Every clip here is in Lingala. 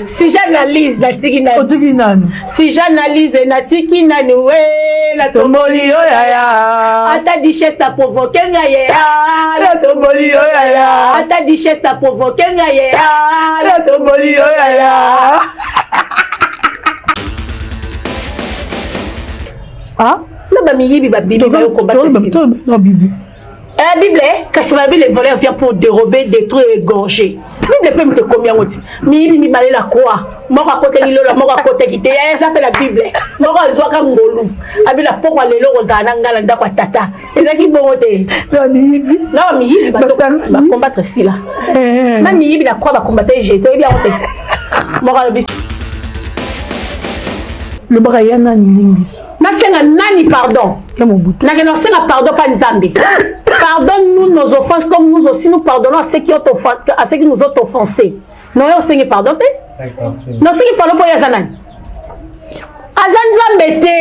si j'analyse natiki nani si j'analyse natiki nani we la tomboli yo yaya ata dichesse a provoqué nga yaya la tomboli yo yaya ata dichesse a provoqué nga yaya la tomboli yo yaya ah non ba mi yibi ba bibi ba ko ba non bibi Bible, quand la Bible, les voleurs viennent pour dérober, détruire et égorger. Bible peut me dire combien on dit. Mi balé la croix. Moi à côté de l'eau, moi à côté qui était. Ça s'appelle la Bible. Moi à zoa comme ngolu. Abi la pourquoi les lots aux anangala ndakwa tata. Et ça qui bon côté. Non mi va combattre si là. Même mi la croix va combattre Jésus. C'est bien côté. Moi le Brian nani Nasenga nani pardon. Nasenga pardon pas Nzambe. Pardonne-nous nos offenses comme nous aussi nous pardonnons à ceux qui nous ont offensés. Non, on sait pardon. Non, ceux qui pardonnent pour Yazanan. Azan Zambete.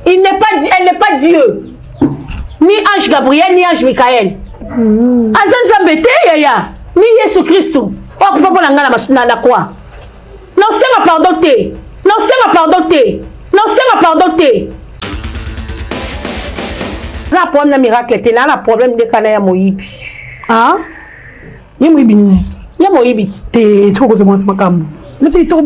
Elle n'est pas Dieu. Ni ange Gabriel, ni ange Michael. Azan Zambete, yaya. Ni Jésus Christ. Oh, il faut qu'on la croix. Non, c'est ma pardon. La problème miracle était là, le problème de Kanaya Moïbi. Ah? Ya Moïbi. T'es trop de moi,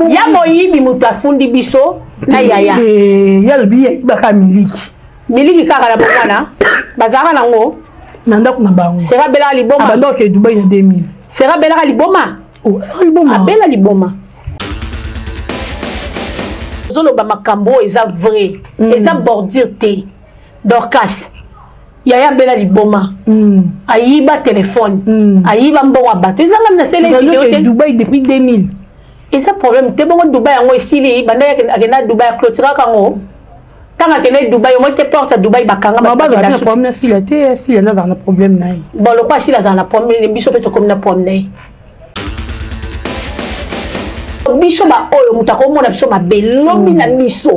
ya Moïbi, Moutafundi Bisso, na yaya. Ya le billet, Baka Miliki. Miliki Kara la Bokana, Bazara Nango, Nanda Kunabango. Sera Bella Liboma. Abandon que Dubaï en 2000. Sera Bella Liboma. Oh, Liboma. Bella Liboma. Zolo Bamakambo, ils ont vrai. Ils ont bordure T. Dorcas. Yaya Bella Liboma. Aïba téléphone. Aïba Mboa bateau. Ils ont même laissé les Dubaï depuis 2000. Et ça problème, t'es bon Dubaï en ici, Bandaya Agena Dubaï clôtura Kango. Quand on est Dubaï, on te porte à Dubaï Bakanga. Bah, il y a un problème s'il y a un problème. Bon, le quoi s'il y a un problème, les bisous peut comme un problème. Biso ba oyo mutako mona biso mabelo mina biso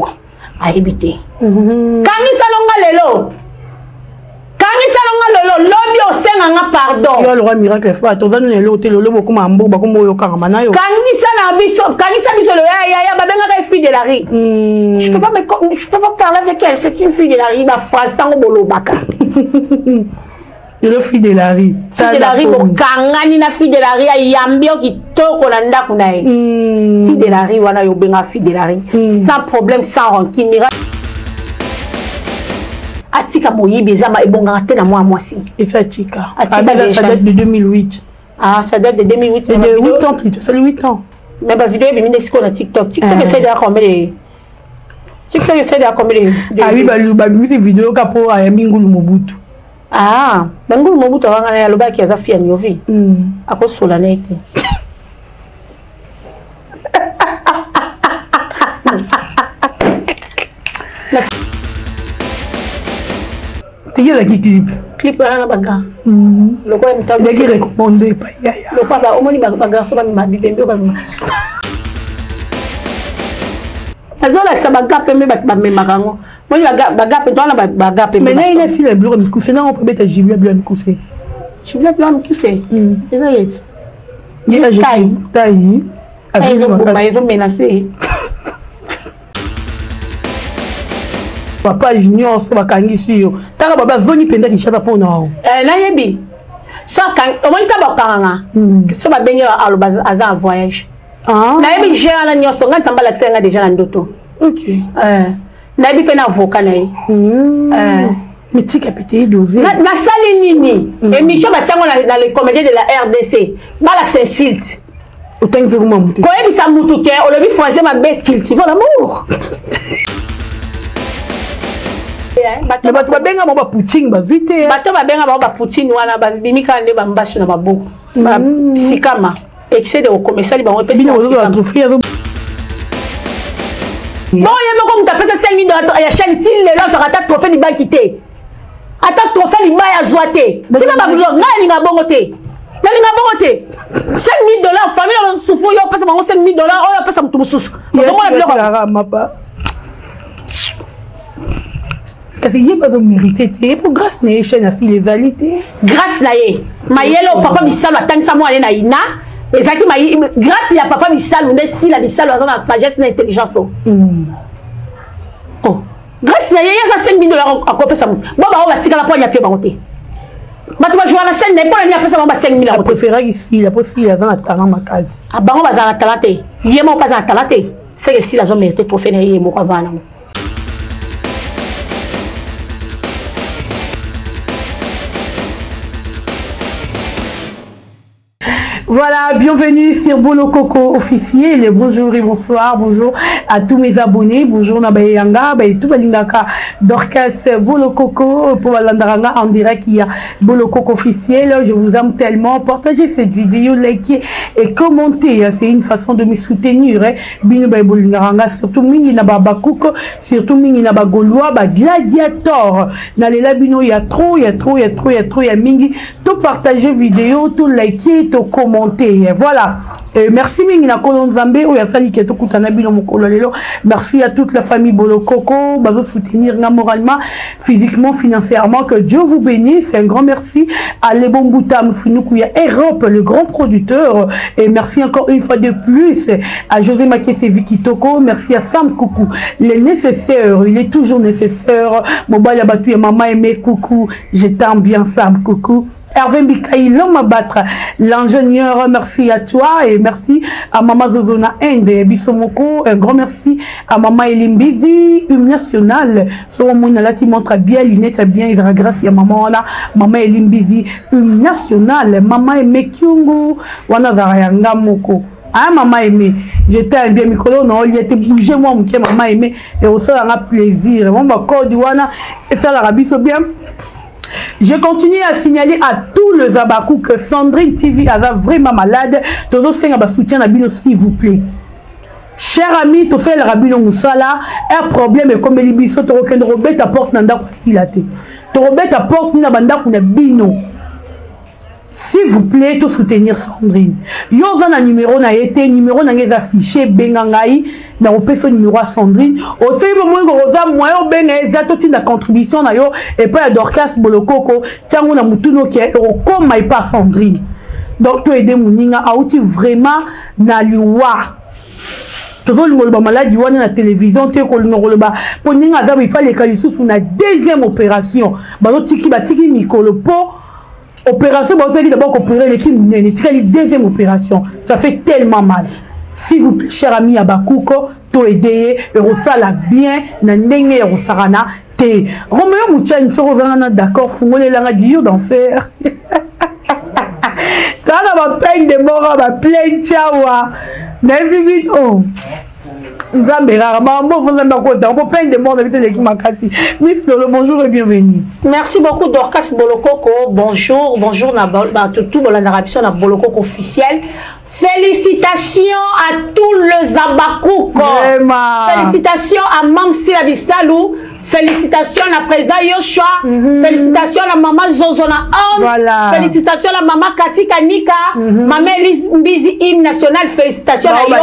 a éviter. Kanisa longa lelo lobi osenga nga pardon. Yo le roi miracle fa tozana ne lote lo boko mambo ba kombo yo kanga mana yo. Kanisa biso le ya ba benga ka fille de la rue. Je peux pas parler avec elle, c'est une fille de la rue ba façon bolo baka. Le fille de la rue. Fille de la rue, kangani na fille de la rue, yambio qui toko na ndaku na ye. Fille de la rue, wana yo benga fille de la rue. Sans problème, sans rancune. Atika Moïbi, Zama et Bongate na moi si. Et ça, Tika. Atika, ça date de 2008. Ah, ça date de 2008. C'est de 8 ans plus tôt, c'est 8 ans. Mais ma vidéo est venue sur TikTok. TikTok essaie de raconter. Ah oui, bah, c'est vidéo capo à Yamingulu Mobutu. Ah, Mangulu Mobutu a loba qui a fait Nyovi. À cause de la nette. Tu y a la clip. Clip à la baga. Le quoi est il est recommandé par Yaya. Le quoi au moins il baga sur ma bible. Azola ça baga pembe ba me marango. Moi baga pe dans la baga pembe. Mais il a si les blancs me coucher non on peut mettre Jibia blanc me coucher. Jibia blanc me coucher. C'est ça est. Il y a taille. Avec ils ont menacé. Papa junior so bakangi siyo. Taka baba zoni penda ki chata pona. Na yebi. So kan o moni tabakanga. So ba benye aloba aza voyage. Ah. Na yebi jera na nyoso nganta mbala ksenga déjà na ndoto. OK. Na yebi pena avocat na yi. Mais tika pété dosé. Na sali nini? Émission ba tiango na les comédiens de la RDC. Bala ksen silt. Autant que comment mutu. Ko yebi sa mutu ke o lebi français ma be kilti. Voilà l'amour. Bato babenga ba Poutine ba vite bato babenga ba Poutine wana bazibimika nde ba mbashi na baboko ba sikama excès de commercial ba on peut bino zo trophée bon yemo ko mutapesa 5000 dollars ya chaîne til le zo ata trophée ni ba kité ata trophée ni ba ya joité sika ba bulo nga linga bongo te na linga bongo te 5000 dollars famille on souffre yo pesa bango 5000 dollars o yo pesa mutu mususu bongo na biloko mapa Parce qu'il n'y a pas de mérité. Pour grâce à la chaîne, les alités. Grâce à la Mayelo, papa Missalo, attend ça, moi, elle est naïna. Et ça qui m'a grâce à papa Missalo, on est si la Missalo, on a la sagesse et l'intelligence. Oh. Grâce à la ça, 5 000 $ à copier ça. Bon, on va tirer la poigne à pied, on va tu vas jouer à la chaîne, n'est pas la personne, on va 5 000 $. Je préfère ici, la possibilité de talent ma case. Ah, bah, on va à la talate. Il y a mon pas à la talate. C'est que si la zone mérite trop fait, il y a mon avant. Voilà, bienvenue sur Bolokoko officiel. Bonjour et bonsoir, bonjour à tous mes abonnés. Bonjour Nabayanga, tout Balingaka, Dorcas Bolokoko pour Landaranga en direct. Il y a Bolokoko officiel. Je vous aime tellement. Partagez cette vidéo, likez et commentez. C'est une façon de me soutenir. Bino Babolinganga, surtout Mingi Nababakuko, surtout Mingi Nabagoloa, Gladiator. Nalela Bino, il y a trop, il y a Mingi. Tout partager vidéo, tout liker, tout commenter. Voilà. Merci Mingi na Kolo Nzambe ou ya sali keto kutana bino mokolo lelo. Merci à toute la famille Bolokoko, bazo soutenir moralement, physiquement, financièrement. Que Dieu vous bénisse. Un grand merci à Lebombuta Mfunukuya Europe, le grand producteur. Et merci encore une fois de plus à José Makese Vikitoko. Merci à Sam Coucou. Les nécessaires, il est toujours nécessaire. Mobile Batu et Maman Aimé Coucou. Je t'aime bien Sam Coucou. Hervé Mbikaï, l'homme à battre, l'ingénieur, merci à toi et merci à Maman Zozona Inde, Bissomoko, un grand merci à Maman Elimbizi, une nationale, sur le monde là qui montre bien, l'inette bien, il va grâce à Maman là, Maman Elimbizi, une nationale, Maman Emekyungu, Wanazarayanga Moko. Ah, maman aimée, j'étais bien micro, non, il était bougé, moi, mon maman aimée, et au sol, on a plaisir. Mon code, et ça, l'Arabie, c'est bien. Je continue à signaler à tous les Abakou que Sandrine TV a vraiment malade. Tous les soutien à Bino, s'il vous plaît. Cher ami, tous les Rabino Moussala, un problème est comme les biso, tu as Robert apporte Nanda Kwasilate. Tu Robert apporte Nina Banda Kuna Bino. S'il vous plaît, tout soutenir Sandrine. Yo zana numéro na été, numéro na les affiché, bengangaï, na opeso numéro à Sandrine. Aussi, moi, rosa, moi, benga, zato la contribution na yo, et pas à Dorcas Bolokoko, tiens, on a moutuno qui est au comme maï pas Sandrine. Donc, tu aider mouninga, a outi vraiment na liwa. Toujours le monde malade, on a la télévision, tu es qu'on le bas. Pour nous, il fallait qu'il y ait une deuxième opération. Bah, tiki batiki mikolo po. Opération, vous avez d'abord opérer l'équipe, deuxième opération. Ça fait tellement mal. S'il vous plaît, cher ami Abakouko, to aider, et la bien, na nenge rosarana, te. Roméo Moucha, une chose, d'accord, fungole la radio d'enfer. Quand on va peine de mort, on va plein tchawa. N'est-ce pas? Oh. Bonjour et bienvenue. Merci beaucoup Dorcas Bolokoko. Bonjour, bonjour tout le Bolokoko officiel. Félicitations à tous les Abakouk. Félicitations à Mam Silabissalou. Félicitations à la président Yoshua. Félicitations à la maman Zozona Homme. Félicitations à la maman Kati Kanika. Maman Elise Mbizi Hymne National. Félicitations à yo.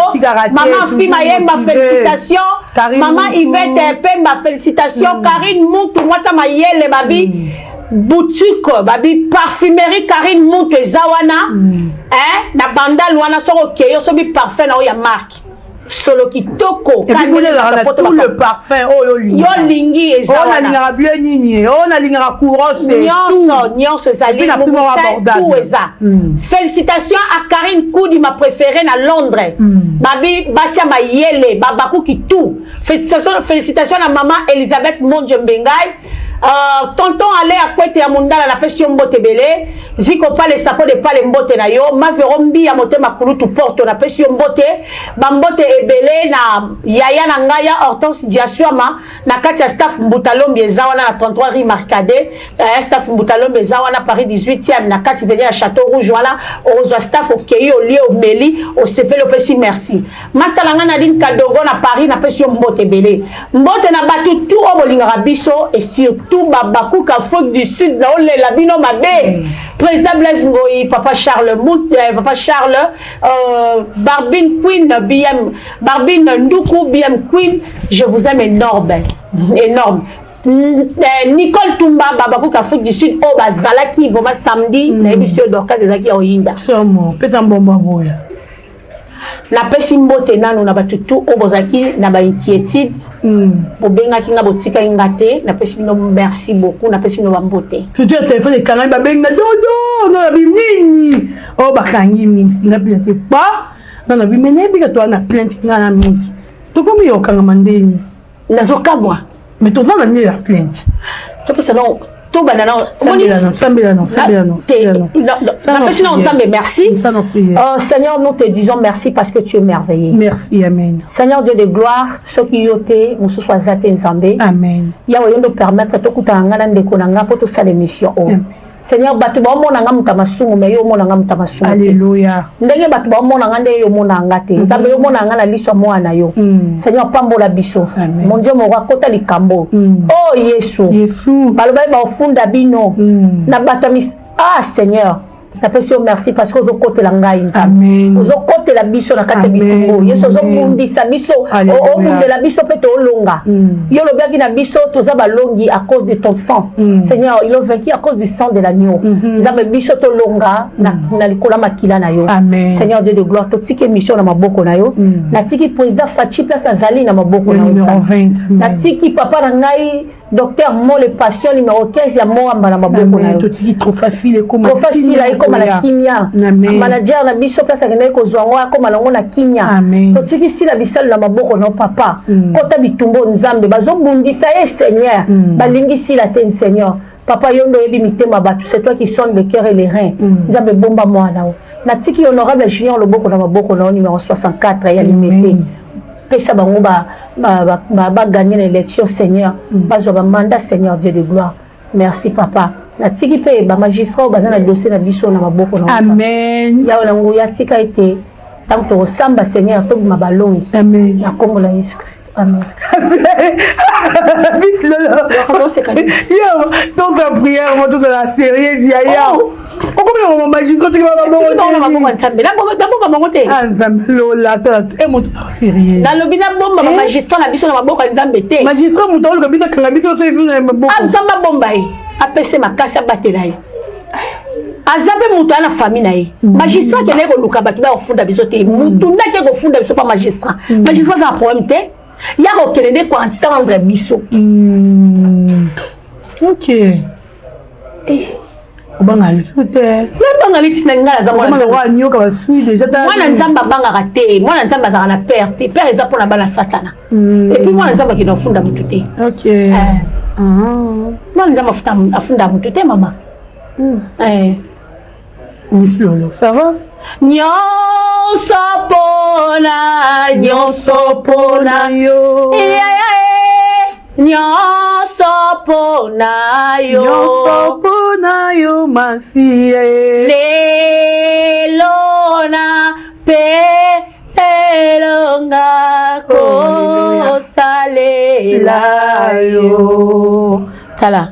Maman Fimayemba. Félicitations. Maman Yvette Pemba. Félicitations. Karine Moutou. Moi ça m'a yé les babi. Boutique, babi parfumerie Karine Moutou Zawana. Hein? Na banda Luana soro keyo sobi parfum na oya marque. Solo kitoko. Et puis vous avez tout le parfum. Oh yo lingi et Zawana. On a lingara bien nini. On a lingara couronne. Nyonso zali. Tout et ça. Félicitations à Karine Koudi, ma préférée à Londres. Babi Basia Mayele, Babakou qui tout. Félicitations à maman Elisabeth Mondjembengai. Tonton allait à Kwete ya Mundala la pression mbote belé. Ziko pas les sapots de pas les mbote na yo. Ma verombi ya mote makulu tu porte na pression mbote. Bambote ebele na yaya na ngaya Hortense Diasuama. Na kati ya staff Mbutalombi ezawana na 33 rue Marcadet. Staff Mbutalombi ezawana Paris 18e. Na kati belé à Château Rouge voilà. Ozo staff au Keyo au lieu au Meli. Au CP Lopesi merci. Mastalanga Nadine Kadogo na Paris na pression mbote belé. Mbote na batu tout au Bolingara biso et surtout tout Babakou Kafok du Sud, là où les labino mabé. Président Blaise Ngoï, Papa Charles Mout, Papa Charles, Barbine Queen, BM, Barbine Ndoukou, BM Queen, je vous aime énorme, énorme. Nicole Tumba Babakou Afrique du Sud au bazalaki vraiment samedi na émission Dorcas ezaki oyinda somo pesa mbomba boya na pesi mbote nanu na batutu o bozaki na ba inquiétude bobenga kinga botika ingate na pesi no merci beaucoup na pesi no mbote tu as téléphone et kangai babenga dodo na bimini o bakangi minsi na bilate pas na bimene bika to na plainte ngana minsi to komi yokanga mandeni nazo kamwa mais to zana ni la plainte to pesa no tout banana merci Seigneur, nous te disons merci parce que tu es merveilleux. Merci, amen. Seigneur Dieu de gloire, ce qui yote nous soit zaté nzambe, amen. Ya oyo ndo permettre to kutanga na ndeko na nga poto sa l'émission. Seigneur, batu ba mona nga mutamasungu me yo mona nga mutamasungu. Alléluia. Ndenge batu ba mona nga nde yo mona nga te. Nzambe yo mona nga na liso mwana yo. Seigneur, pambola biso. Mon Dieu mo rakota likambo. Oh Yesu. Baloba ba ofunda bino. Na batamis ah Seigneur. Merci parce que vous côté la ngaï. Amen. Vous côté la biso na kati biso. Yesu zo mundi sa biso. O mundi la biso peut to longa. Yo lo biaki na biso to za balongi à cause de ton sang. Seigneur, il a vaincu à cause du sang de l'agneau. Nzambe biso to longa na likola makila na yo. Seigneur Dieu de gloire, to tiki mission na maboko na yo. Na tiki président Fachi place azali na maboko na yo. Na tiki papa na ngai docteur Mole patient numéro 15 ya Moamba na maboko na yo. To tiki trop facile comme trop facile comme la kimia. Manager na biso place akende ko zwango comme lango na kimia. To tiki si la bisal na maboko na papa. Kota bitumbo nzambe bazo bundisa ye Seigneur. Balingi si la ten Seigneur. Papa yondo yebi mitema batu, c'est toi qui sonne le cœur et les reins. Nzambe bomba mwana o. Na tiki honorable Junior Loboko na maboko na numéro 64 ya limité. Pesa bango ba gagner l'élection Seigneur. Bazo ba mandat Seigneur Dieu de gloire. Merci papa. Na tiki pe ba magistrat o bazana dossier na biso na maboko na. Amen. Ya ona nguya tika ite tant que samba Seigneur to ma balongi. Amen. Na kombo la Yesu Christ. Amen. Yo, donc la prière, on de la série, yaya. On comment on magistrat qui va azabe mutu ana famille na ye magistrat ke neko luka batu ba ofunda biso te mutu ndake ko funda biso pa magistrat magistrat za problème te ya ko kelende ko entendre biso OK obanga lisute banga litina ngala za mwana wa nyoka ba sui déjà mwana nzamba banga kate mwana nzamba za na père te père eza pona bana satana et puis mwana nzamba ki do funda mutu te OK mwana nzamba afunda mutu te mama Miss Lolo, ça va? Nyonso pona yo. Nyonso pona yo masi. Lelo na pe elonga ko salela yo. Tala.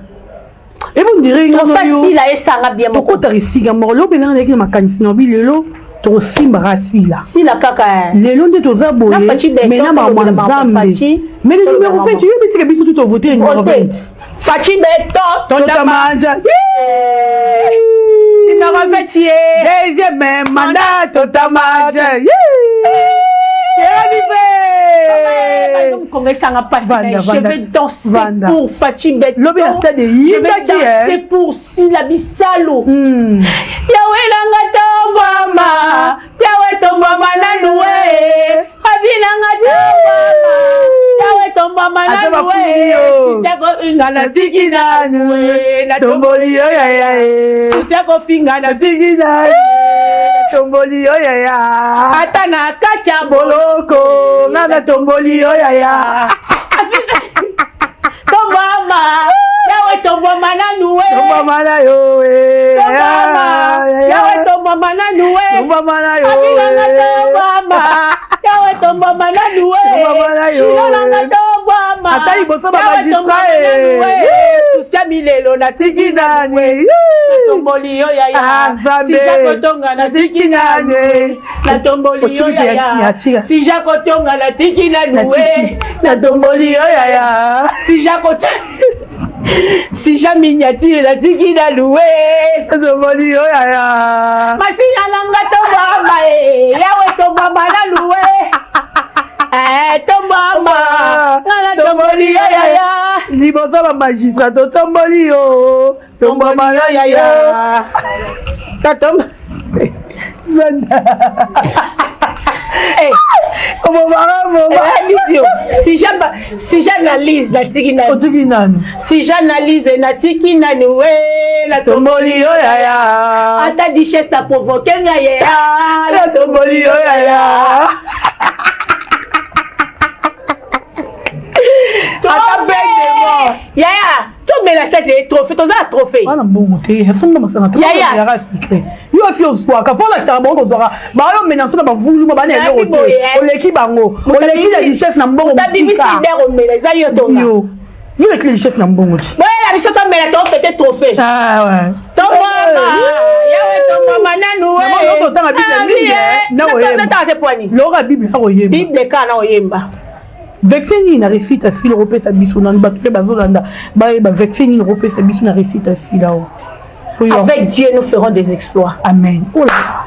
Et vous direz trop facile à esanga bien mon côté risiga morlo benanga avec ma kanisi bilelo to simba rasila si la kaka lelo nde toza boye mais na ma nzambe mais le numéro 20 tu veux mettre biso tout voter numéro 20 Fachi beto tota manja numéro 20 deuxième mandat tota manja je vais danser pour Fachi Beto. Je vais danser pour Sila Bissalo. Yawe nanga tombama, yawe tombama nanoué. Abi nanga tombama, yawe tombama nanoué. Sisako inga na tiki nanoué, na tomboli yo ya ya. Sisako finga na tiki nanoué. Tomboli yo ya ya atana kacha boloko nana tomboli yo ya ya tombama yawe tombama na nuwe tombama na yo tombama yawe tombama na nuwe tombama na yo abina tombama yawe tomba mananu atali boso ba magistrat susia milelo na tiki nani tomboli yo yaya si jakotonga na tiki nani na tomboli yo yaya si jakotonga na tiki nani na tomboli yo yaya si jakotonga si jamais miniature la tiki na loué tomboli yo yaya masina langa tomba yawe tomba na loué tomba na tomboli yo yaya liboso ba magistrat tomboli yo tomba na yaya tatomba si j'analyse si j'analyse natiki nani we la tomboli yo yaya ata dichesse a provoqué nga yaya la tomboli yo yaya yaya tombe la tête est trophée toza trophée ana mbongo te songa masanga to ya secret yo afi oswaka fola tsa bongo doka ba yo mena sona ba vulu ba na yo te oleki bango oleki la richesse na mbongo ta bimisi der o mela za yo tonga yo le clé richesse na mbongo ti la biso to mela to fete trophée ah ouais to mama yawe to mama nanu we na yo to tanga bible na oyemba ta te poani lora bible na oyemba bible kana oyemba vexeni na récite à si le repère sa biso na battre bazolanda ba vexeni le repère sa biso na récite à si là avec Dieu nous ferons des exploits amen oh là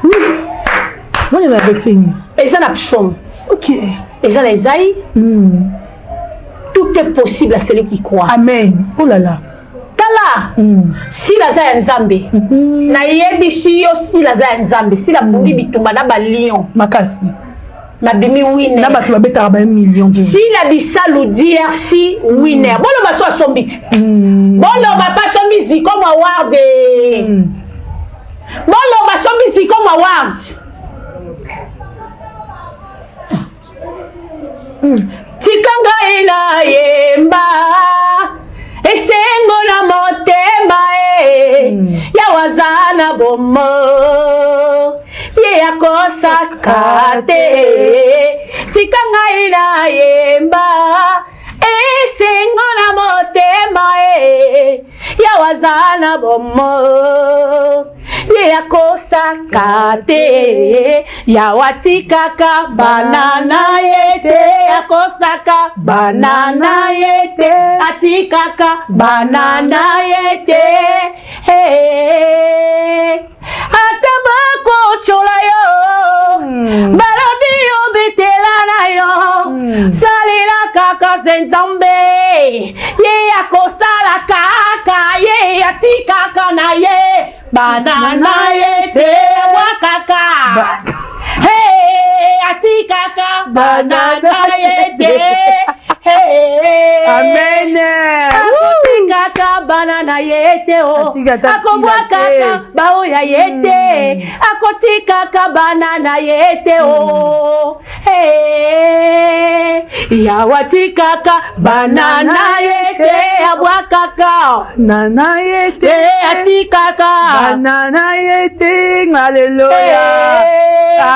moi il y a vexeni et ça n'a psaume ok et ça les aïe tout est possible à celui qui croit amen oh là là tala si la za nzambe na yebisi yo si la za nzambe si la buri bitumba na ba lion makasi na bimi winner na batu babeta ba million si la bisalu DRC winner bolo ba so asombiti bolo ba pa sombizi comme award bolo ba sombizi comme award tikanga ina yemba esengo na motema ya wazana bomo ye yakosaka te tikanga ina yemba esengo na motema ya wazana bomo ye yakosaka te ya watikaka banana yete yakosaka banana yete atikaka banana yete atabako chola yo barabi yo betela na yo salila kaka senzambe ye yakosala kaka ye atikaka na ye banana yete wakaka atikaka banana yete amen atikaka banana yete akobwakaka baoya yete akotikaka banana yete yawatikaka banana yete abwakaka banana yete atikaka banana yete alléluia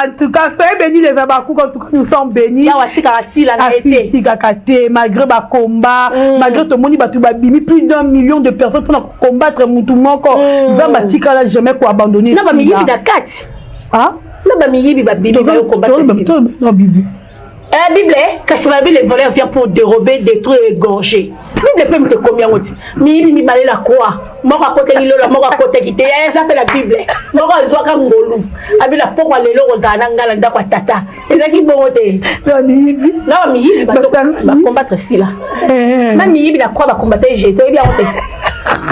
en tout cas soyez bénis les abakou en tout cas nous sommes bénis yawatikaka sila na yete tikaka te malgré ba combat malgré tout moni batu babimi plus d'1 million de personnes pour combattre mutu moko nzamba tikala jamais ko abandonner na ba miyibi da kati ah na ba miyibi babimi ba combattre la Bible la Bible kasi ba Bible les voleurs viennent pour dérober détruire égorger Bible peut me te combien oti miyibi mi balé la croix moko akote lilo moko akote kite ya ça la Bible moko azwaka ngolu abila pokwa lelo kozana ngala ndako tata ezaki bongo te la miyibi na miyibi ba combattre sila na miyibi la croix ba combattre Jésus et bien ote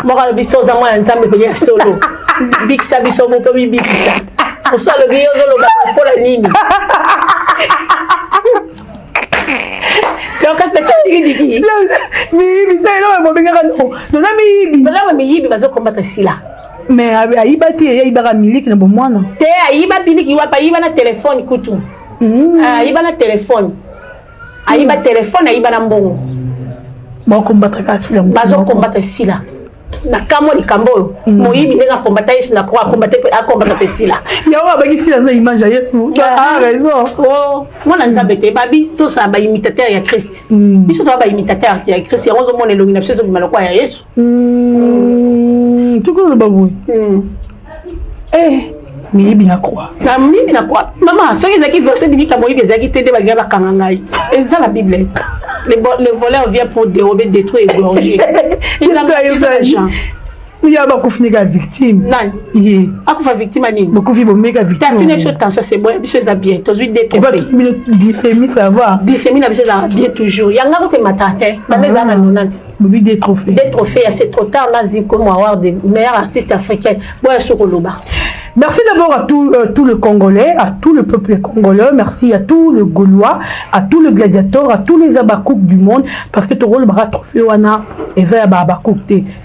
moko biso za mwana nzambe pe solo bikisa biso mo pe bikisa osalo biyo zolo ba pola nini donc c'est ça digi miyibi c'est là mo benga non na miyibi na miyibi bazo combattre sila mais ayiba te ayiba miliki na bomwana te ayiba biliki wa pa ayiba na téléphone kutu ayiba na téléphone ayiba téléphone ayiba na mbongo ba combattre sila bazo combattre sila na kamo likambo moyibi ndenga combattre Yesu na croix combattre pesila yawa ba kisi la image ya Yesu a raison oh mona nzambe te babi to sa ba imitateur ya Christ biso to ba imitateur ya Christ ya ozo mona elongi na biso zo bimala kwa ya Yesu tuko le babu miyibi na croix na miyibi na croix maman soki ezaki verset biblique moyibi ezaki tende balinga bakanga ngai eza la Bible les voleurs viennent pour dérober, détruire et égorger. Ils n'ont pas eu d'argent. Il y a beaucoup de victimes. Non. Il y a victime. Beaucoup de victimes. Tu as une chose quand ça c'est bon, c'est bien. Tu as vu des trophées. Glycémie, ça va. Glycémie, ça bien toujours. Il y a un gars qui m'a traité. Des trophées. Des trophées, c'est trop tard. On a dit comment avoir des meilleurs artistes africains. Moi, je suis au Loba. Merci d'abord à tout le Congolais, à tout le peuple congolais, merci à tout le Gaulois, à tout le gladiateur, à tous les abakouk du monde, parce que ton rôle bara trophée wana, et ça abakouk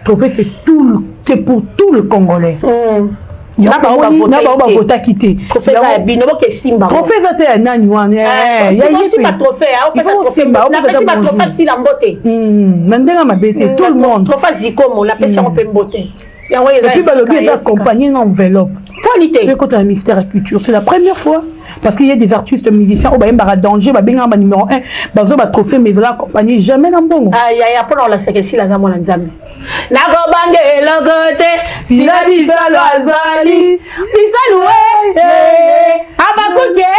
trophée c'est pour tout le Congolais. Il y a pas de vote quitté. Trophée ça bino ke simba. Trophée ça te nani wana. Il y a pas trophée, on peut trophée. Na pesi ba trophée si la mbote. Ndenga mabete tout le monde. Trophée zikomo, la pesi on peut mbote. Et puis, il y a accompagné une enveloppe. Qualité. Quand on a le ministère de la Culture, c'est la première fois. Parce qu'il y a des artistes musiciens, il y a danger, il y a numéro 1, il y a trophée, mais ils ont accompagné jamais dans le bon. Ah, il y a pas la séquence, la zamon en zami. La gobange et le côté, si la bisalo azali, bisalo abakuke,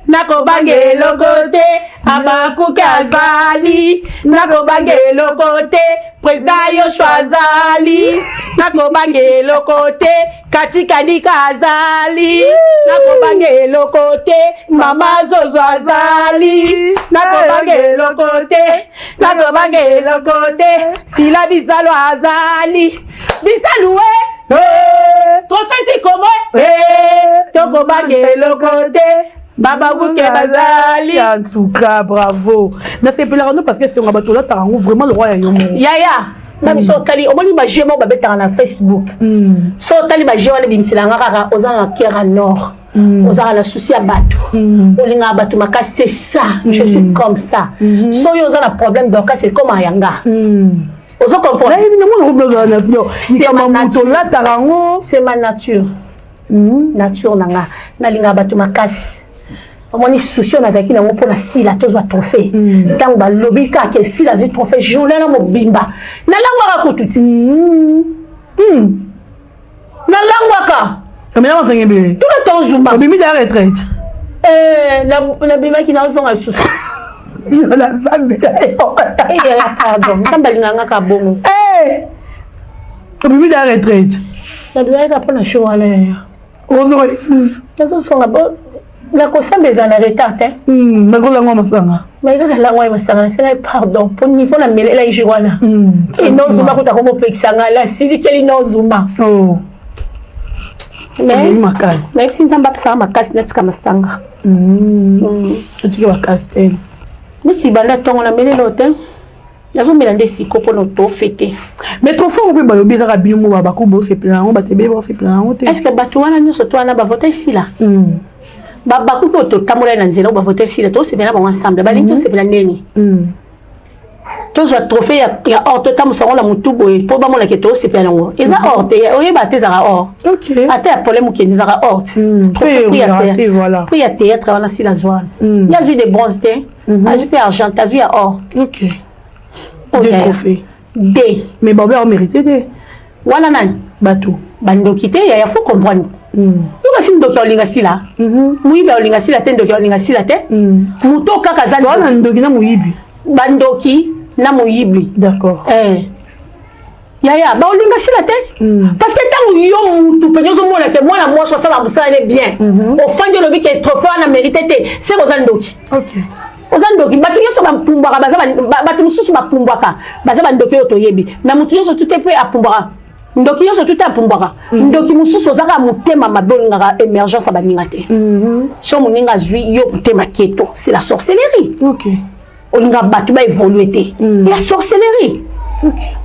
nakobange et le côté, abakuke azali, nakobange et le côté, président Yoshua azali, nakobange et le côté, Katika Dika azali, nakobange et le côté, Mama Zozo azali, nakobange et le côté, nakobange et le côté, si la bisalo azali, bisalo trophée c'est comment tokobange et le côté. Baba Bouke Bazali. En tout cas, bravo. Dans ces pays-là, parce que c'est un bateau là, tu as vraiment le roi à Yomo. Yaya. Même si on m'a dit que j'ai mon Facebook. Si on m'a dit que j'ai mon nord. Aux a la souci à bateau. On a bateau, c'est ça. Je suis comme ça. Si on a un problème, donc c'est comme un yanga. C'est ma nature. Nature nanga. Nalinga bateau makasi. Moni souci na zaki na ngo pona sila tozwa trophée tango ba lobby ka ke sila zi trophée journée na mobimba na langwa ka kututi na langwa ka mais on s'en est tout le temps zumba bimi de retraite na bima ki na zonga souci la femme pardon tambali nganga ka bongo bimi de retraite na bima ka pona show ala on zonga les sous na zonga bon la cosa me en retard mais quand la ngoma masanga mais quand la ngoma masanga c'est pardon pour niveau la mele la jiwana et non zuma ko ta ko pexanga la sidi keli non zuma oh mais makas mais si nzamba pesa makas netika masanga tu vas castel mais si banda tongo na mele lotin nazo melande siko pour notre fêter mais trop fort on peut balobi za rabino mo ba ko bo se plan on ba te be bo se plan est-ce que batouana nyoso to na ba voter ici là baku ko to tamula na nzela ba voter ici là to se bien ba ensemble ba linto se bien neni to zo trophée ya or to tamu sa la mutubo po ba mona ke to se bien ngo eza or te o yeba te za or OK ate ya problème ki za or trophée voilà puis ya théâtre on a si la joie il y a eu des bronzes a eu argent a eu or OK des trophées des mais babé a mérité des voilà nan bateau bandoki te ya faut comprendre Nous avons un olinga sila. Muibi olinga sila te ndoki olinga sila te. Muto kaka zali. Wana ndoki na muibi. Bandoki na muibi. D'accord. Yaya, ba olinga sila te. Parce que tant yo mutu penyozo mona ke moi la moi so sala musala bien. Au fond de lobi ke trop fort na mérité te. C'est aux ndoki. OK. Aux ndoki batu yo so ba pumbaka baza batu mususu ba pumbaka. Baza bandoki yo toyebi. Na mutu yo so tout est prêt à pumbaka. Ndoki yo so tout à pumbaka. Ndoki mususu zaka mutema mabonga émergence abaningate. So muninga zui yo mutema keto, c'est la sorcellerie. OK. Olinga batu ba évoluer te. La sorcellerie.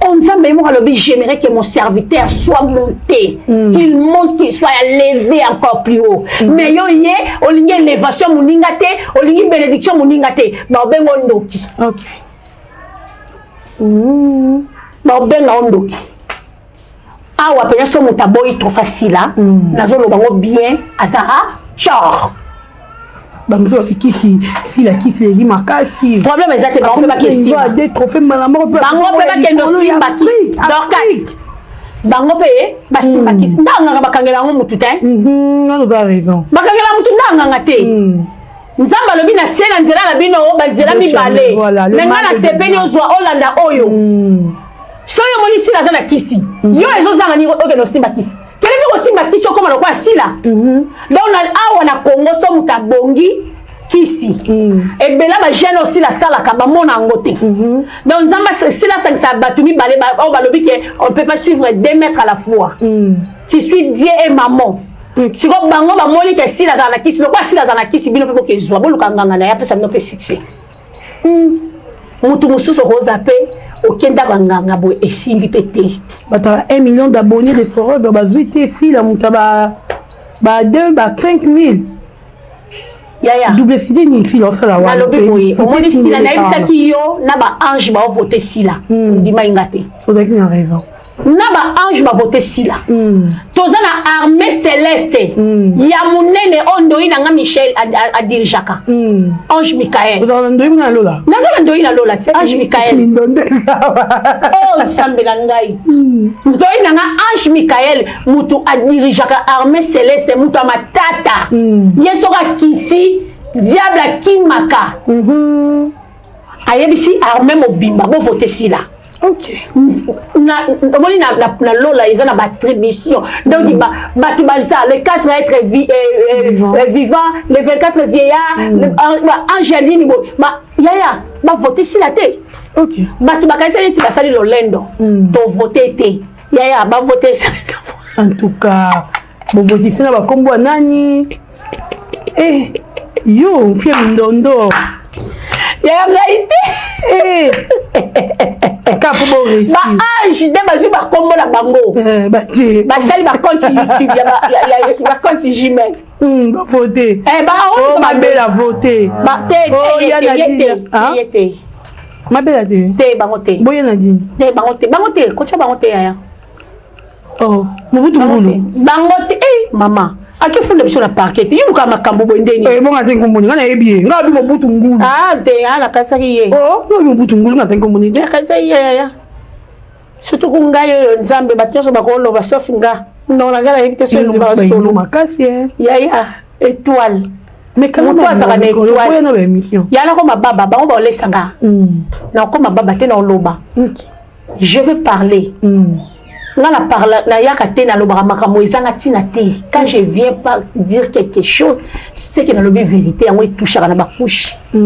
On dit moi j'aimerais que mon serviteur soit monté, qu'il monte, qu'il soit élevé encore plus haut. Mais yo yé, olinga élévation muningate, olinga bénédiction muningate. Ba bengo ndoki. OK. babenga ondoki awa pena so mutaboyi trop facile nazo lo bango bien azara chor bango kiki si la kisi les makasi problème exacte bango pe kesi des trophées malamo bango pe kendo simba kisi dorcas bango pe basimba kisi ndanga bakangela ngo mutu te non vous avez raison bakangela mutu ndanga te nzamba lobi na tiena nzela na bino banzela mibale menga na sepeni ozwa olanda oyo soyo moni sila za na kisi yo ezozanga ni okeno simba kisi kelemi ko simba kisi okoma lokwa sila donc na awa na Congo so mutabongi kisi ebela ba jeune aussi la sala ka ba mona ngote donc nzamba sila sa batu mibale ba o balobi ke on peut pas suivre 2 mètres à la fois tu suis Dieu et maman si ko bango ba moni ke sila za na kisi lokwa sila za na kisi bino pe ko kezwa boluka nganga na ya pesa bino pe succès mutu mususu rozape okenda banganga boy esimbi pété bata 1 million d'abonnés de Soro dans bazwite si la mutaba ba 2 ba 5000 yaya double cité ni fi lo sala wa lobi boy omoni sila na ebisaki yo na ba ange ba voter sila ndima ingate vous avez raison na ba ange ba voter sila toza na armée céleste ya munene ondoi na nga Michel a dirijaka ange Michael vous avez ndoi na lola na za ndoi na lola ange Michael oh sambela ngai ndoi na nga ange Michael mutu a dirijaka armée céleste mutu matata yesoka kiti diable kimaka ayebisi armée mobimba bo voter sila. Ok. Na lola ils ont une attribution donc tu bazar les 4 êtres vivants les 24 vieillards Angéline ma yaya ba voter si la té ok ba tu bakasa ti basali lolendo to voter té yaya ba voter en tout cas bo voter sina ba kombo nani yo fie ndondo yaya ngaite Kapo Boris. Ba âge de bazu ba kombo la bango. Ba ti. Ba sali ba compte YouTube ya ba compte Gmail. Ba voter. Ba on ma belle a voter. Ba te te. Ma belle a te. Te bango te. Boye na di. Te bango te. Bango te, ko cha bango te ya. Oh, mubutu ngulu. Bango te mama. Aki funda biso na parquet. Yo ka makambo bondeni. Bon atengo mboni ngana ebie. Ngabi mubutu ngulu. Te ana kasaki ye. Oh, no mubutu ngulu na tengo mboni. Ya kasaki ya. Surtout kunga yo nzambe batyoso bakolo ba sofinga. Non la gala ebite so lumba solo makasi ya étoile. Mais quand on ça na étoile na émission. Ya na ko mababa bango ba olesanga. Na ko mababa te na oloba. Je vais parler. Là, la yakate na lobara makambo ezanga tina te. Quand je viens pas dire quelque chose, c'est que na lobi vérité, en touche à la couche. Au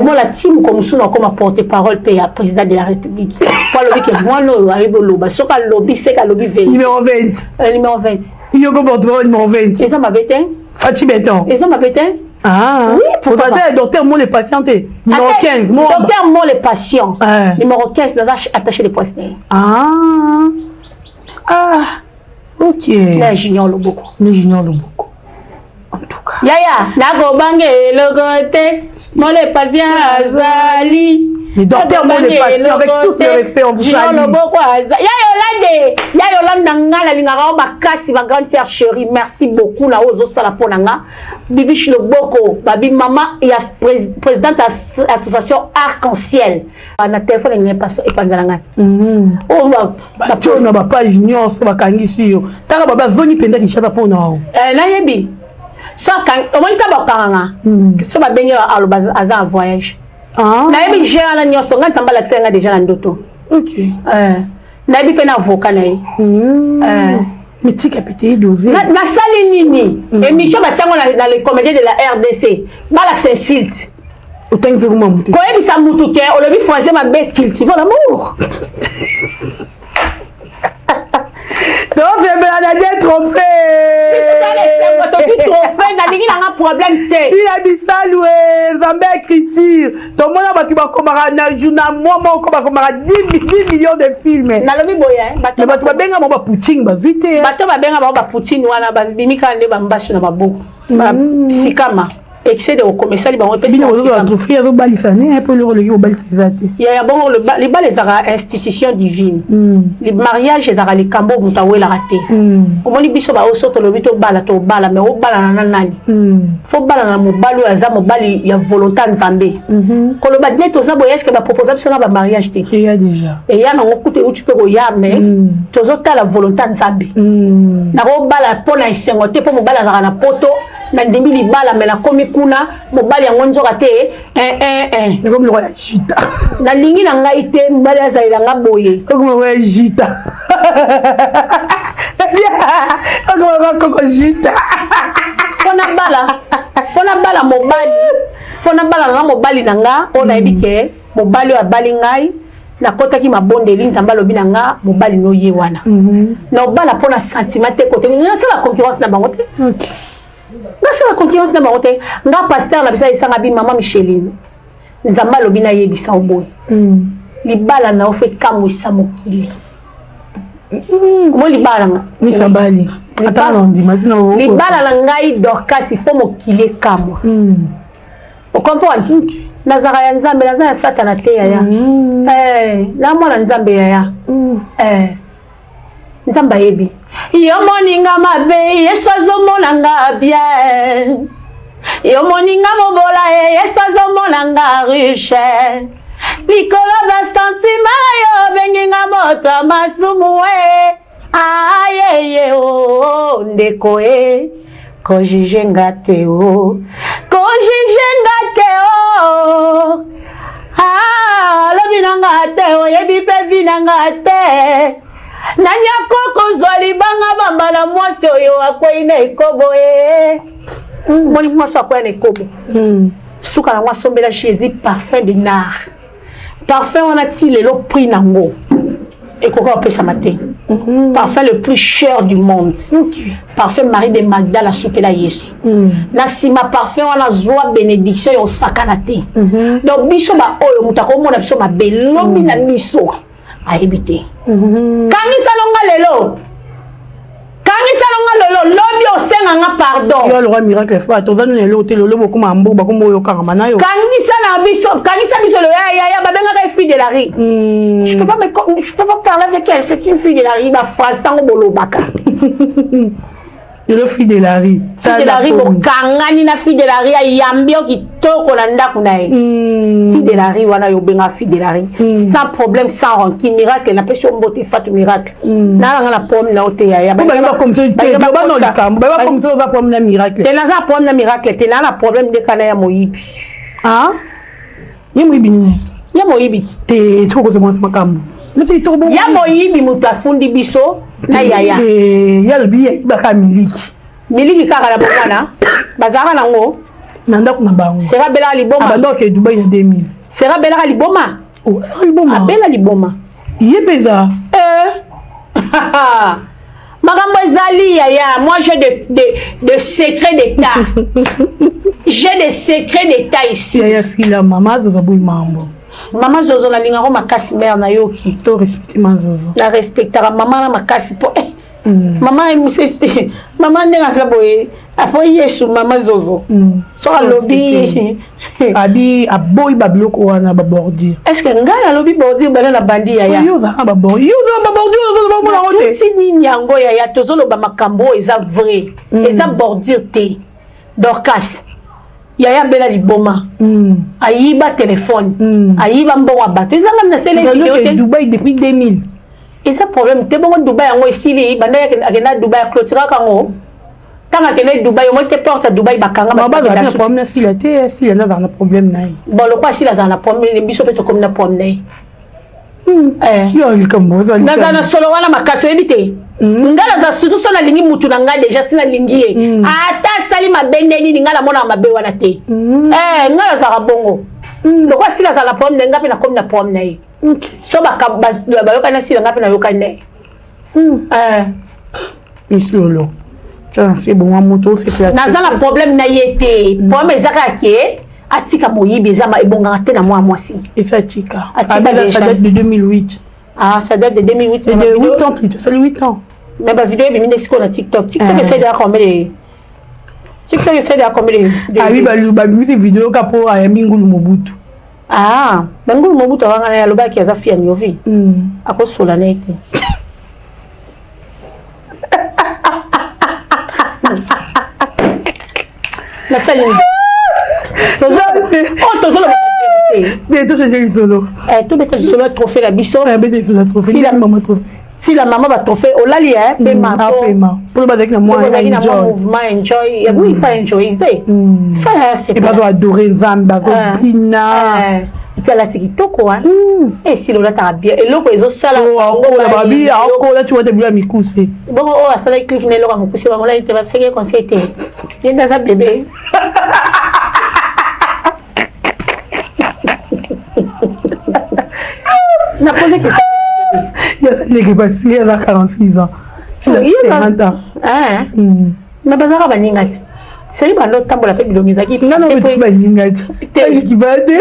moins la team comme ça, comme porte-parole pays président de la République. Pas lobby que moi non arrive au lobby. Sauf que lobby c'est que lobby vérité. Numéro 20. Numéro 20. Il y a porte-parole numéro 20. Et ça m'a bêté. Fatih Béton. Et ça m'a bêté. Ah, oui, pour le docteur Mo les patients. Numéro 15. Docteur Mo les patients. Numéro 15, attaché les poignets. Ah, ok. Là, j'ignore le beaucoup. Mais j'ignore le beaucoup. En tout cas. Yaya, la gobangue, le côté, Mo les patients, Azali. Les docteurs Mo les patients, avec tout le respect, on vous salue. Yolanda ngala lingara bakasi ba grande sœur chérie, merci beaucoup na ozo sala ponanga. Bibi Loboko, babi mama ya présidente association Arc-en-Ciel. Na téléphone n'est pas epanzalanga. Oh ba tona ba page nyonso bakangisi yo. Taka baba zoni penda kishata pona. Na yebi. So kan omonita bakanga. So ba benye aloba aza voyage. Na yebi gère la nyonso ngana samba la ksenga déjà na ndoto. OK. Nabi pe na avocat na ye. Mais tu capité dosé. Na sali nini? Émission batiango na les comédiens de la RDC. Ba la s'insulte. Autant que comment mutu. Ko ebisa mutu ke o lobi français ma bête tilt. Il faut l'amour. Donc c'est bien des trophées. Il a un problème. Il a dit ça, loué, Zambé écriture. Ton monde a battu un journal, moi, 10 millions de films. Nalobi boya, mais tu vas bien avoir Poutine, vite. Bato va bien avoir Poutine, wana bazibimika ne bambashi na baboku. Sikama. excès de recommencer libango puis on trophée avec balisane un peu le balisate il y a bon les bal les institutions divines les mariages les ara les cambo mutawela raté omoni biso ba osoto le bito bala to bala mais o bala na nani faut bala na mobali aza mobali ya volonté nzambe ko lo ba net oza boye est-ce que ba proposer biso na ba mariage te il y a déjà et ya na ngokute où tu peux go ya mais tozota la volonté nzambe na ko bala pona isengo te po mobali azaka na poto na ndembi libala mais na komi kuna mobali yango nzoka te comme le roi Jita na lingi na ngai te mobali azali nga boye comme le roi Jita comme Jita fona bala mobali na nga o na yebi ke mobali ya bali ngai na kotaki mabondeli nzamba lobi na nga mobali no ye wana na obala pona sentiment te kote na sala concurrence na bango te nasi la concurrence na bango te nga pasteur na biso isanga bi mama Micheline nzamba lobi na yebisa oboy libala na ofe kamwisa mokili mo libala nga ni sabali atala ndima tino libala na ngai Dorcas fo mokili kamwa o comprendre nazara ya nzambe nazara ya satana te ya na mwana nzambe ya nzamba yebi yo moninga mabe yesu azomona nga bien yo moninga mobola yesu azomona nga riche likolo basentima yo benginga moto masumu ayeye o ndeko kojije nga te o lobi na nga te o yebi pe vi na nga te nanya koko zwali banga bamba na mwasi oyo akwei na ekobo moni mwasi akwei na ekobo suka na mwasi ombela Jésus parfum de nar parfum wana ti lelo prix nango ekoka opesa matin parfum le plus cher du monde parfum Marie de Magdala soupela Yesu na sima parfum wana zwa bénédiction yo sakana te donc biso ba oyo mutako mona biso mabelobi na biso aibité kangisa lelo lobi osenga nga pardon yo le roi miracle fa tozanu ne lo te lo boko mambo ba kombo yo kanga na yo kangisa biso lo ya babenga ka fille de la rue je peux pas parler avec elle c'est une fille de la rue ba fasango bolobaka le fille de la rue kangani na fille de la rue yambio kitoko na ndaku na fille de la rue wana yo benga fille de la rue sans problème sans rancune miracle na pesho mbote fatu miracle na nga na pomme na ote ya ba comme ça ba no likambo ba comme ça za pomme na miracle te na za pomme na miracle te na problème de kana ya moyibi ye moyibi ni ya moyibi te toko zo makambo ya moyibi mutu afundi biso na yaya yalobi baka miliki kaka na bongwana bazaka nango na ndako na bango sera bela liboma abandoke Dubai na 2000 sera bela liboma abela liboma ye peza makambo ezali yaya moi j'ai de secrets d'état j'ai des secrets d'état ici yaya sila mama zoza boy mambo mama zozo na linga ko makasi mère na yoki to respecte ma zozo la respectera mama na makasi po mama musisi mama ndenga saboye afo Yesu mama zozo so alobi abi aboy babloko wana ba bordure est-ce que ngala alobi bordure bana na bandi ya yo za ba bordure zo ba hote si ni yango ya tozolo ba makambo eza vrai eza bordure te Dorcas yaya bela liboma ayiba téléphone ayiba mbongo bato ezanga na sele vidéo te Dubai depuis 2000 et ça problème te bongo Dubai yango esili banda akena Dubai clôture kango tanga kena Dubai yo te porte à Dubai bakanga ba na problème si la te si la na problème nai bon le quoi si la na problème biso pe to comme na problème nai yo likambo za na solo wana makaso ebite ngala za surtout so na lingi mutu na nga déjà sina lingi ata sali mabende ni ngala mona mabe wana te ngala za bongo le quoi si la na problème ngapi na comme na problème nai so ba yoka na sila ngapi na yoka ne islolo ça c'est bon moto c'est fait na za la problème na yete problème ezaka ke atika moyibi ezama ebonga te na moi si et ça tika ça date de 2008 ça date de 2008 c'est de 8 ans plus c'est 8 ans mais ba vidéo bi mine siko na TikTok essaie de combien TikTok essaie de combien de ah oui bah musique vidéo capo à Mingulu Mobutu ah Mingulu Mobutu anga ya loba ki aza fia nyovi ako solanete la salle mais tout c'est solo tout bête solo trophée la biso bête solo trophée si la maman trophée si la maman va trophée au lali paiement pour le avec moi mouvement enjoy oui il faut enjoy c'est et pas adorer Nzamba Pina et puis la tikitoko hein et si l'on a bien et l'autre ils ont ça là là tu vois des blancs mikuse bon oh ça là clip ne l'ora mukuse ba mola te ba seke conseiller il dans un bébé n'a posé question il y a passé il a 46 ans c'est 50 ans hein na bazaka baningati c'est ba l'autre tambola pe bilongizaki non mais baningati te qui va de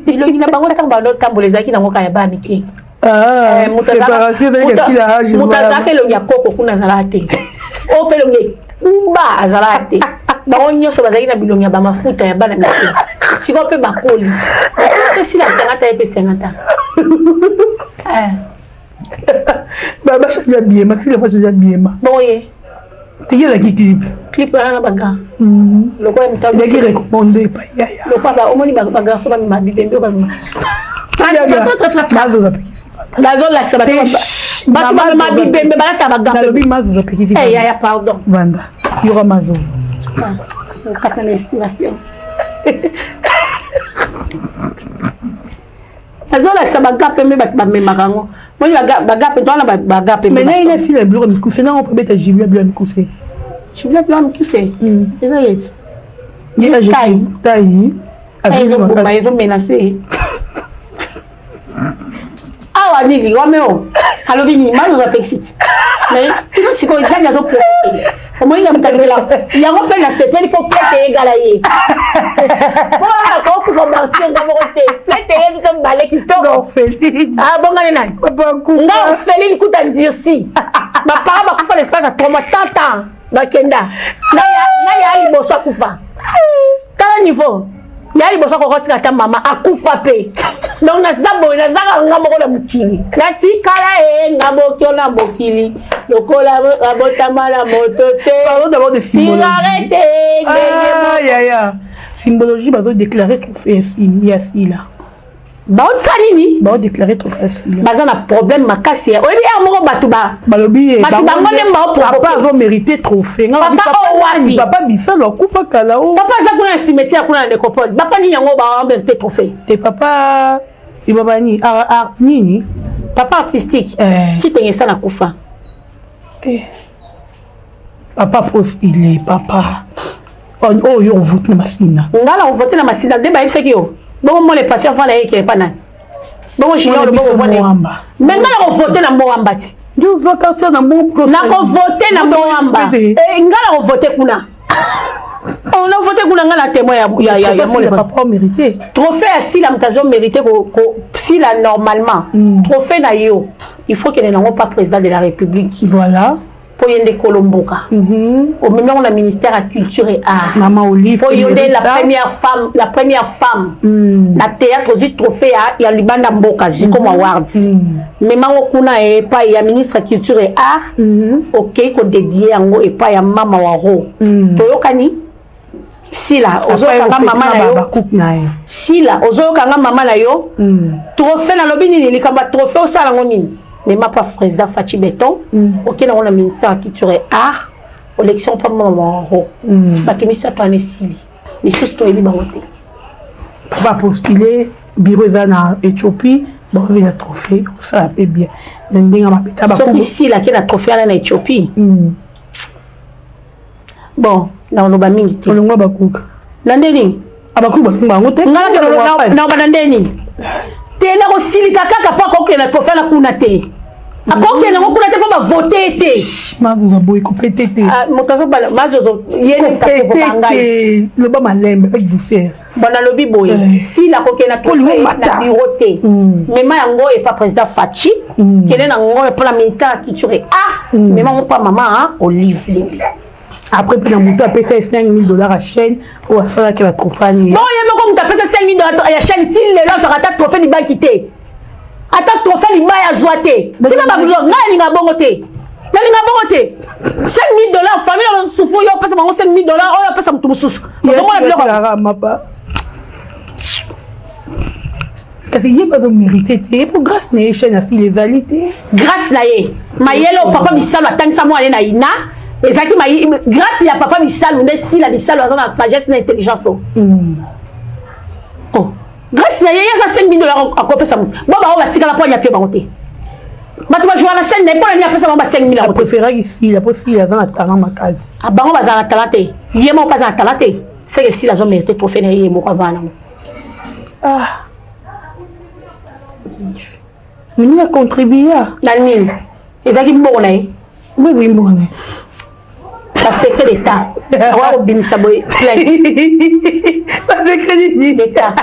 bilongina bango tambola l'autre tambola ezaki nango kaya ba miki séparation avec qui la âge mutazaka lo yakoko kuna zalate o pe longe ba azalate bango nyoso bazaki na bilongi ba mafuta ya bana miki siko pe bakoli c'est si la 50 et 50 Baba changer bien, ma fille va changer bien ma. Bon oui. Tu y a qui clip là na baga. Le quoi m'ta il est recommandé pas yaya. Le papa au moni baga so ba mi mabibembe ba mi. Mazo za pekisi. Mazo la ça ba. Ba ma mabibembe ba ta baga. Na lobi mazo za pekisi. Eh yaya pardon. Vanda. Il y aura mazo. Pas une estimation. Azola ça baga pembe ba me marango. Moi baga pe dans la baga pembe. Mais là si les blancs me coucher non on peut mettre Julia blanc me coucher. Julia blanc me coucher. Eza yet. Il a taille. Avec ils ont menacé. Ah wa ni wa meo. Alors ni mal aux apexit. Mais tu sais quoi ils ont pour. Comment il a mis là? Il a refait la CPL pour plaiter égalayer. Voilà, quand vous en martyrs dans mon côté, plaiter ils ont balé qui tombe. Ah bon gagne Papa coup. Non, Céline coûte à dire si. Ma parole va faire l'espace à 3 mois tant. Bakenda. Là il y a les bossa kufa. Quel niveau? Il y a les bossa ko kotika ta maman akufa pe. Donc na zabo na zaka ngamoko la mukili. Nati kala ngamo kyo na mokili. Lokola abotama la motote. Parlons d'abord de symbologie. Arrêtez. Ah ya. Symbologie bazo déclarer tout fait ici là. Ba on fanini ba on déclarer trop facile baza na problème makasi oyebi ya moko batuba balobi batuba ngone mba pour papa zo mériter trophée papa bisa lo kufa kala o papa za kuna cimetière kuna nécropole papa ni yango ba mériter trophée te papa ibabani art nini papa artistique ti tengesa na kufa papa postulé papa oh yo vote na masina ngala on vote na masina de ba yebisaki yo bon moi les patients vont aller qui pas nan bon je le bon voter mais ngala on voter na Moamba ti yo voter na Moamba na ko voter na Moamba ngala on voter kuna on a voté kuna ngala témoin ya mon papa mérité trophée si la mutazo mérité ko si la normalement trophée na yo il faut qu'elle n'ait pas président de la République voilà pour yende Kolomboka au même on a ministère à culture et art maman Olive pour yende la première femme la théâtre aussi trophée à ya libanda mboka comme awards mais maman kuna et pas ya ministre à culture et art OK ko dédié yango et pas ya mama waro toyokani si la ozoka maman na yo si la ozoka maman na yo trophée na lobi nini likamba trophée au sala ngonini mais ma pas président Fachi Béton OK on a ministère à culture et art élection pas maman waro ba kemisa to anesili mais surtout to ebi bangote va postuler bureau na Éthiopie bon il y a trophée ça peut bien ndinga mapeta ba ko ici là qui a trophée na Éthiopie bon na loba mingi te olongwa bakuka landeni abakuba ngote ngala na ba landeni te na ko silika kaka pa ko ke na trophée na kuna te akoke na ko kuna te pa voter te mazo za boy ko pétété motazo bala mazo yene ka ko bangai le ba malembe avec douceur bana lobi boy si la ko ke na trophée na bureau te mais ma yango et pas président Fachi kene na ngo pour la ministère de la culture et art mais ma pas maman Olive Limbi Après, puis, on a payé 5 000 à chaîne. Ou à ça, qui va trop fanny. Bon, il y a beaucoup de payé 5 000 à la chaîne. Si les gens sont à trophée, ils vont quitter. Attends, trophée, ils vont y azoiter. Si vous avez besoin, il y a bon côté. Il y a bon côté. 5 000 famille, on souffre, on passe 5 000 on passe à tout souffle. Il y a ma part. Parce qu'il n'y a pas de mérité. Et pour grâce à la chaîne, il les alités. Grâce à elle. Ma yelo, papa, Missal, attends, ça, moi, elle est na. Et ça qui m'a grâce à papa, Missal, on est si la Missal, on a la sagesse, l'intelligence. Oh. Grâce à elle, il y a 5 000 à couper ça. Bon, on va tirer la poigne à pied, monter. Mais tu vas jouer à la chaîne, n'est pas la personne, on va 5 000 à préférer ici, la possibilité, il y a un talent, ma case. Ah, bah, on va à la talent. Il y a mon pas à talent. C'est ici, la zone mérité trop fait, il y a mon avant. Ah. On a contribué à la mine. Et ça qui est bon, oui, oui, bon. Ça c'est fait l'État. On va bien s'abonner. Avec l'État.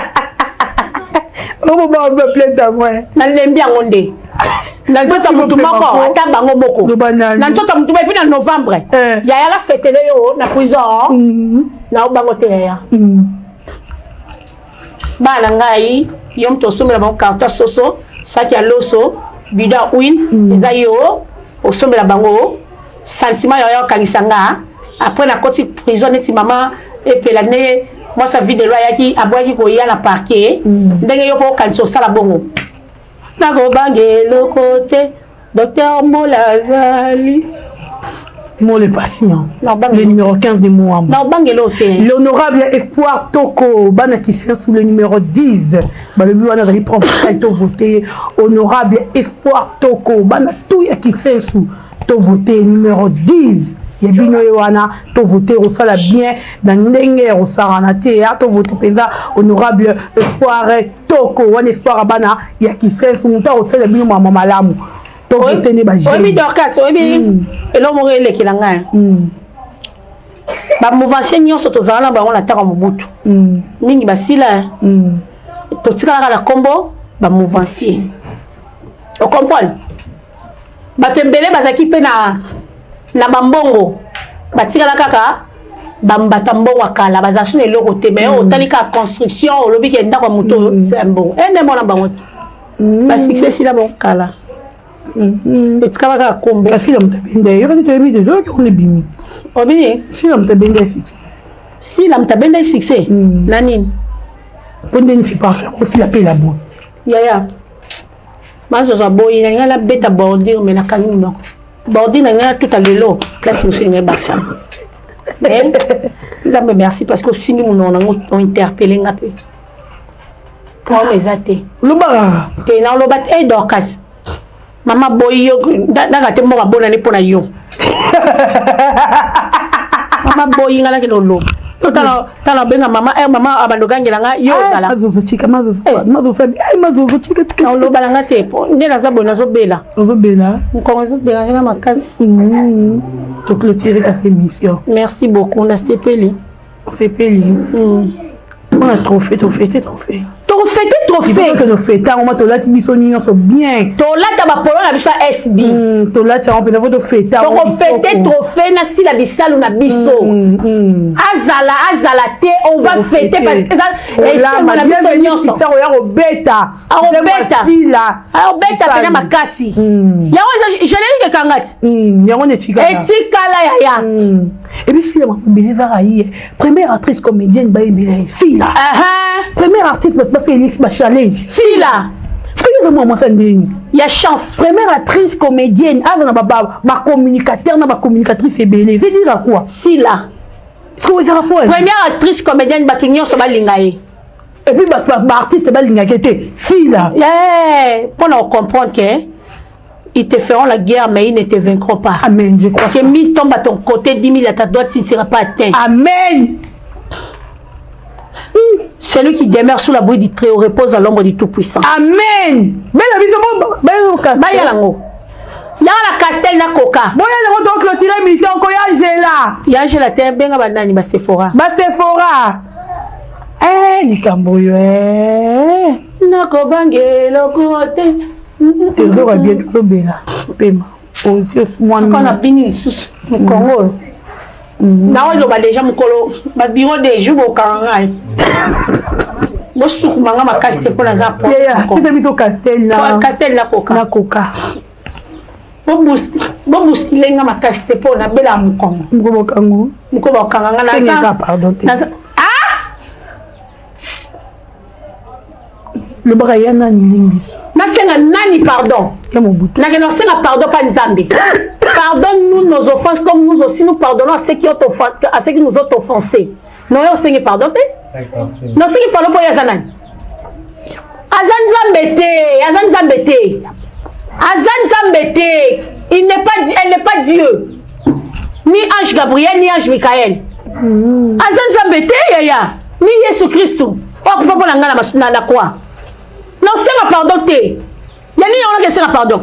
On va me plaindre à moi. On aime bien on dit. Dans tout le monde, à Bango Boko. Dans tout le monde, et puis en novembre, il y a la fête dans la prison. Dans Bango Terre. Balangai, yom to sombre la banque carte soso, saki a loso, bida win, ezayo, au sombre la bango, sentiment yoyo kanisanga. Après la côte prison et maman et puis l'année, moi ça vie de loi yaki aboyaki ko ya la parquet, ndenge yo po kanso sala bongo. Na go bange le côté, docteur Molazali. Moi le patient, le numéro 15 de Mouamba. L'honorable Espoir Toko, Banakissia sous le numéro 10. Le bureau n'a pas pris voter. Honorable Espoir Toko, Banakissia sous to voter numéro 10. Il y a bien yoana to voter au sala bien dans n'engue au saranate à to voter penda honorable Espoir Toko, un espoir abana yakissia sous muta au sala bien maman malamu. Oui, oui, Dorcas, oui, et l'homme aurait les kilanga. Bah, mouvance nyon soto zala ba on la terre mobutu. Mingi basila. To tika la combo ba mouvance. On comprend. Ba tembele bazaki pe na bambongo. Ba tika la kaka bambatambo wakala bazasune loko te mais o talika construction o lobi ke ndako moto c'est un bon. Et ne mona bango. Ba succès si la bon kala. Et tu vas combo. Si l'homme t'a bien il va te mis de deux qu'on est bimi. Oh bien. Si l'homme t'a bien succès. Si l'homme t'a bien succès. Nanine. Pour ne pas faire aussi la paix la bonne. Yaya. Moi je suis boy. Il y a la bête à bordir mais la canine non. Bordir il y a tout à l'élo. Place où c'est une baffe. Mais ça me merci parce que si nous on interpellé un peu. Pour mes athées. Loba. T'es dans loba et Dorcas. Maman boy daga te mo bona ni pona yo. Mama boy ngala ke lolo. Tala benga mama mama abandogangela nga yo zala. Mazuzu chika mazuzu. Mazuzu chika tika. Lo balanga te po. Ndela za bona zo bela. Zo bela. Nkongo zo bela nga makasi. To clôturer ta émission. Merci beaucoup na sepeli. Sepeli. On a trop fait. Trophée. Que nous fêtons, on m'a dit que sont bien. Tola tabapolo na biso SB. Tola tu on peut fêter. On fêter trophée na si la bisalo na biso. Azala te on va fêter parce que ça là ma bienvenue ça au beta. Au beta pena makasi. Yango je l'ai dit kangati. Yango ne tika. Etikala ya. Et puis si la mobiliser aïe. Première actrice comédienne ba fille là. Première artiste parce qu'elle est ma challenge. Si là. Il y a chance. Première actrice comédienne, ma communicateur, ma communicatrice c'est belle. C'est dire quoi? Si là. Première actrice comédienne, Batunion sur Balingae. Et puis ma artiste Balingae. Si là. Pour nous comprendre que ils te feront la guerre, mais ils ne te vaincront pas. Amen. Je crois que 1000 tombent à ton côté, 10 000 à ta droite, tu ne seras pas atteint. Amen. Celui qui demeure sous l'abri du Très-Haut repose à l'ombre du Tout-Puissant. Amen. Mais la vie c'est bon. Il y a la Castel na Coca. Bon, il y a donc clôturer mission ko ya Angela. Ya Angela te benga banani ba Sephora. Ba Sephora. Likambo yo. Na ko bange lokote. Te va bien ko bela. Pema. On a bini sous Congo. Na on va déjà mukolo ba biro de jour au karanga. Bo suku manga makastel pour la zapo. Qu'est-ce biso castel na castel na coca. Na coca. Bo muskilenga makastel pour na bela mukongo. Mukobo kango. Mukobo karanga na za. Pardon. Le Brian Ningis. Nasenga nani pardon. Nakeno senga pardon pas Nzambe. Pardonne-nous nos offenses comme nous aussi nous pardonnons à ceux qui nous ont offensés. Non, on sait pardon. Non, c'est qui pardon pour Yazanani. Azan Zambete. Elle n'est pas Dieu. Ni ange Gabriel, ni ange Michael. Azan Zambete, yaya. Ni Jésus Christ. Oh, faut pas la croix. Non, c'est ma pardon. Il y a ni on a que c'est la pardon.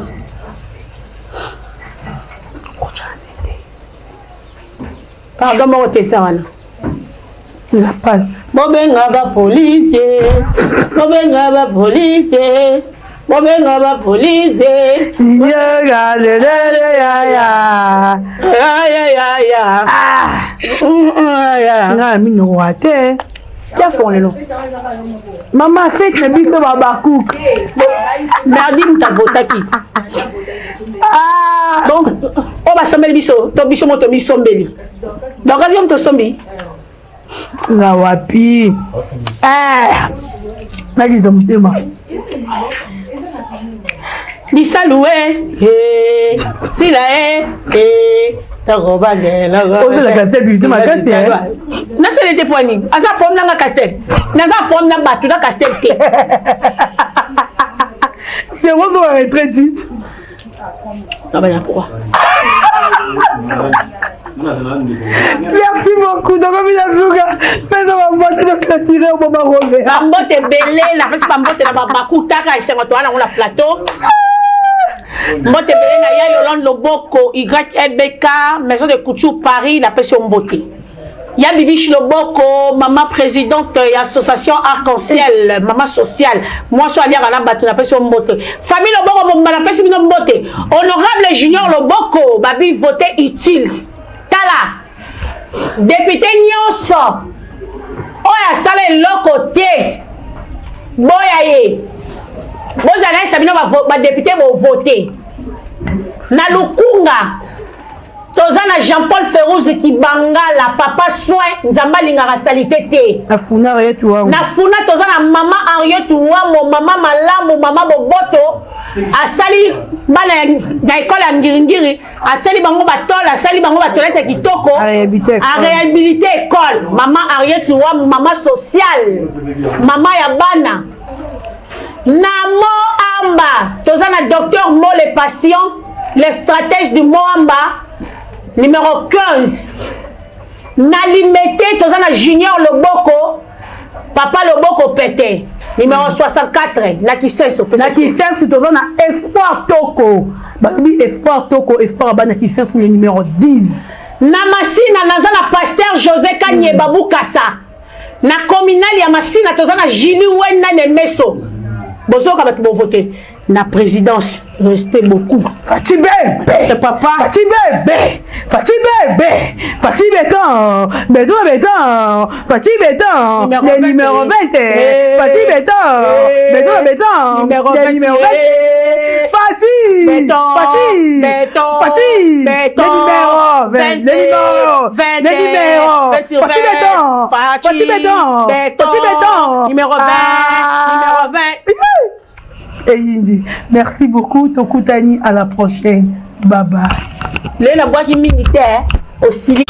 Pardon, moi, t'es ça, la passe. Bobenga ba police. Maman fait que biso babakouk. Merdi muta votaki. Donc on va sommer biso, to biso moto biso mbeli. Donc on to sombi. La wapi. Nagi domtema. Bisaloué, sila la castel bulletin ma casse na c'est les déploiements asa pom na castel na za pom na batu na castel te c'est on doit être dit ah ben pourquoi merci beaucoup donc on vient Zouga mais on va monter de tirer au moment relevé mbote belé la place pas mbote na bakuta ka isengo to na la plateau mbote belé na ya Yolande Loboko YBK maison de couture Paris la passion mbote ya Bibiche Loboko maman présidente et association Arc-en-Ciel maman sociale moi so alia na batu na passion mbote famille Loboko la passion mbote honorable Junior Loboko babi voter utile tala député nyonso oya sala eloko te boya ye bozala sabino ba député bo voter na lukunga tozana Jean-Paul Férouz qui bangala papa soin nzamba lingara salité te na funa yetu wa na funa tozana maman Henriette Wamo maman malamu maman boboto asali bana na école ya ngiringiri asali bango batola asali bango batolete kitoko a réhabilité école maman Henriette Wamo maman sociale maman ya bana Namo Amba tozana docteur Mo les patients les stratèges du Moamba numéro 15 Nalimete tozana Junior Loboko papa Loboko pété numéro 64 na kisenso tozana espoir toko babi espoir toko espoir bana kisenso le numéro 10 na masina nazana pasteur José Kanye Babou Kassa na communal ya masina tozana Jili Wena Nemeso bozoka batu bo voter na présidence restez beaucoup Fati bébé papa Fati bébé Fati bébé Fati béton béton Fati béton le numéro 20 Fati béton béton le numéro 20 Fati béton Fati béton Fati béton le numéro 20 le numéro Fati béton Fati béton Fati béton numéro 20 numéro 20 et Indy. Merci beaucoup, Tokutani. À la prochaine. Bye bye. La boîte militaire aussi.